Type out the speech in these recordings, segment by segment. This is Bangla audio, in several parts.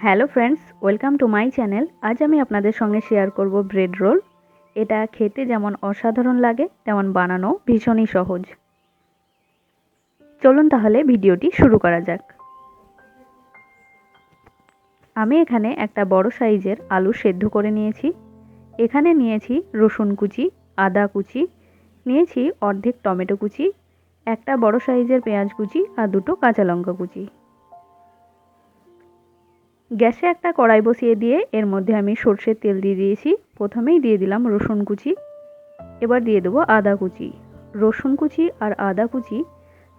Hello friends, welcome to my channel. আজ আমি আপনাদের সঙ্গে শেয়ার করব ব্রেড রোল। এটা খেতে যেমন অসাধারণ লাগে তেমন বানানো ভীষণই সহজ। চলুন তাহলে ভিডিওটি শুরু করা যাক। আমি এখানে একটা বড় সাইজের আলু সেদ্ধ করে নিয়েছি। এখানে নিয়েছি রসুন কুচি, আদা কুচি, নিয়েছি অর্ধেক টমেটো কুচি, একটা বড় সাইজের পেঁয়াজ কুচি আর দুটো কাঁচা লঙ্কা কুচি। গ্যাসে একটা কড়াই বসিয়ে দিয়ে এর মধ্যে আমি সরষের তেল দিয়ে দিয়েছি। প্রথমেই দিয়ে দিলাম রসুন কুচি, এবার দিয়ে দেবো আদা কুচি। রসুন কুচি আর আদা কুচি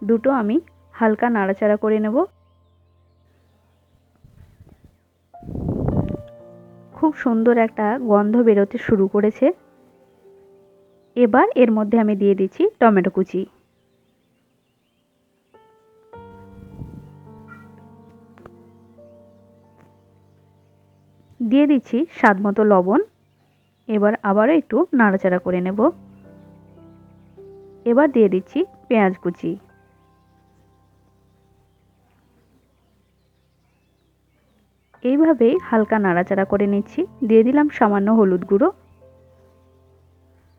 দুটো আমি হালকা নাড়াচাড়া করে নেব। খুব সুন্দর একটা গন্ধ বেরোতে শুরু করেছে। এবার এর মধ্যে আমি দিয়ে দিচ্ছি টমেটো কুচি। দিয়ে দিচ্ছি স্বাদ মতো লবণ। এবার আবারও একটু নাড়াচাড়া করে নেব। এবার দিয়ে দিচ্ছি পেঁয়াজ কুচি। এইভাবেই হালকা নাড়াচাড়া করে নিচ্ছি। দিয়ে দিলাম সামান্য হলুদ গুঁড়ো,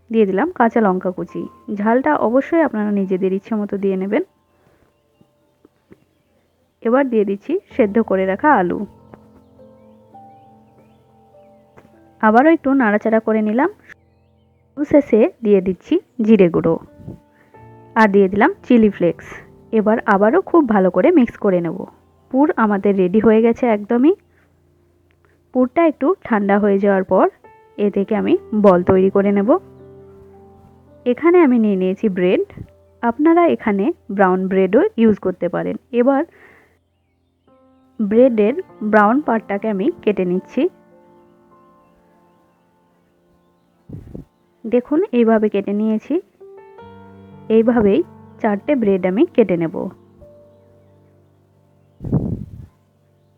দিয়ে দিলাম কাঁচা লঙ্কা কুচি। ঝালটা অবশ্যই আপনারা নিজেদের ইচ্ছে মতো দিয়ে নেবেন। এবার দিয়ে দিচ্ছি সেদ্ধ করে রাখা আলু। আবারও একটু নাড়াচাড়া করে নিলাম। শেষে দিয়ে দিচ্ছি জিরে গুঁড়ো আর দিয়ে দিলাম চিলি ফ্লেক্স। এবার আবারও খুব ভালো করে মিক্স করে নেব। পুর আমাদের রেডি হয়ে গেছে একদমই। পুরটা একটু ঠান্ডা হয়ে যাওয়ার পর এ থেকে আমি বল তৈরি করে নেব। এখানে আমি নিয়ে নিয়েছি ব্রেড। আপনারা এখানে ব্রাউন ব্রেডও ইউজ করতে পারেন। এবার ব্রেডের ব্রাউন পার্টটাকে আমি কেটে নিচ্ছি। দেখুন এইভাবে কেটে নিয়েছি। এইভাবেই 4টে ব্রেড আমি কেটে নেব।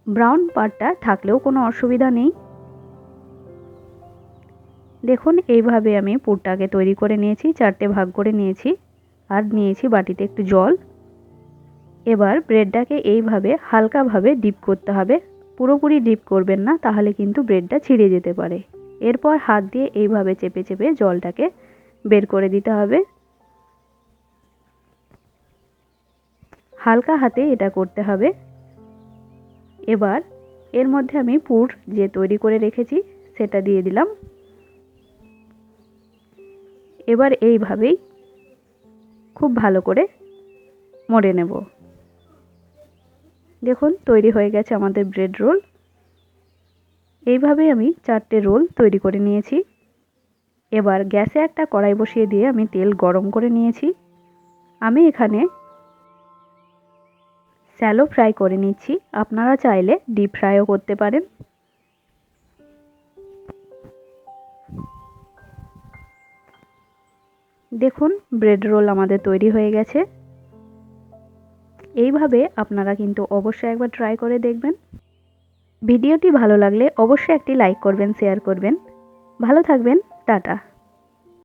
ব্রাউন পার্টটা থাকলেও কোনো অসুবিধা নেই। দেখুন এইভাবে আমি পুরটাকে তৈরি করে নিয়েছি। 4টে ভাগ করে নিয়েছি আর নিয়েছি বাটিতে একটু জল। এবার ব্রেডটাকে এইভাবে হালকাভাবে ডিপ করতে হবে। পুরোপুরি ডিপ করবেন না, তাহলে কিন্তু ব্রেডটা ছিঁড়ে যেতে পারে। এরপর হাত দিয়ে এইভাবে চেপে চেপে জলটাকে বের করে দিতে হবে। হালকা হাতে এটা করতে হবে। এবার এর মধ্যে আমি পুর যে তৈরি করে রেখেছি সেটা দিয়ে দিলাম। এবার এইভাবেই খুব ভালো করে মড়ে নেব। দেখুন তৈরি হয়ে গেছে আমাদের ব্রেড রোল। এইভাবেই আমি 4টে রোল তৈরি করে নিয়েছি। এবার গ্যাসে একটা কড়াই বসিয়ে দিয়ে আমি তেল গরম করে নিয়েছি। আমি এখানে শ্যালো ফ্রাই করে নিচ্ছি। আপনারা চাইলে ডিপ ফ্রাইও করতে পারেন। দেখুন ব্রেড রোল আমাদের তৈরি হয়ে গেছে। এইভাবে আপনারা কিন্তু অবশ্যই একবার ট্রাই করে দেখবেন। ভিডিওটি ভালো লাগলে অবশ্যই একটি লাইক করবেন, শেয়ার করবেন। ভালো থাকবেন। টাটা।